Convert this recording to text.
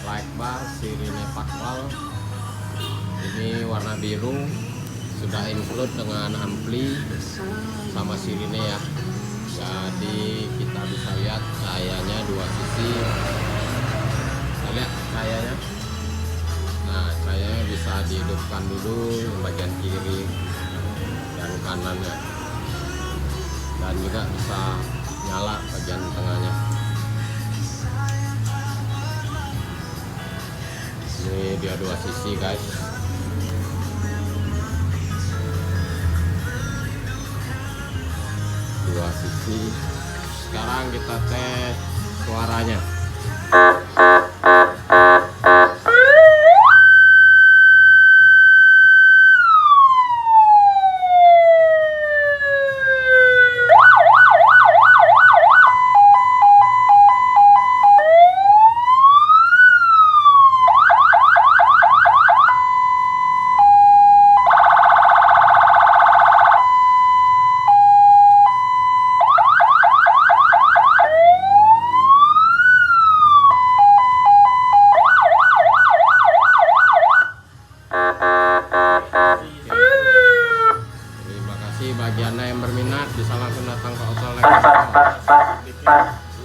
light bar sirine patwal. Ini warna biru, sudah include dengan ampli sama sirine ya. Jadi kita bisa lihat cahayanya dua sisi. Kita lihat cahayanya. Nah, cahayanya bisa dihidupkan dulu yang bagian kiri dan kanannya, dan juga bisa nyala bagian tengahnya. Ini dia dua sisi guys. Dua sisi. Sekarang kita tes suaranya. Bagi Anda yang berminat bisa langsung datang ke outlet.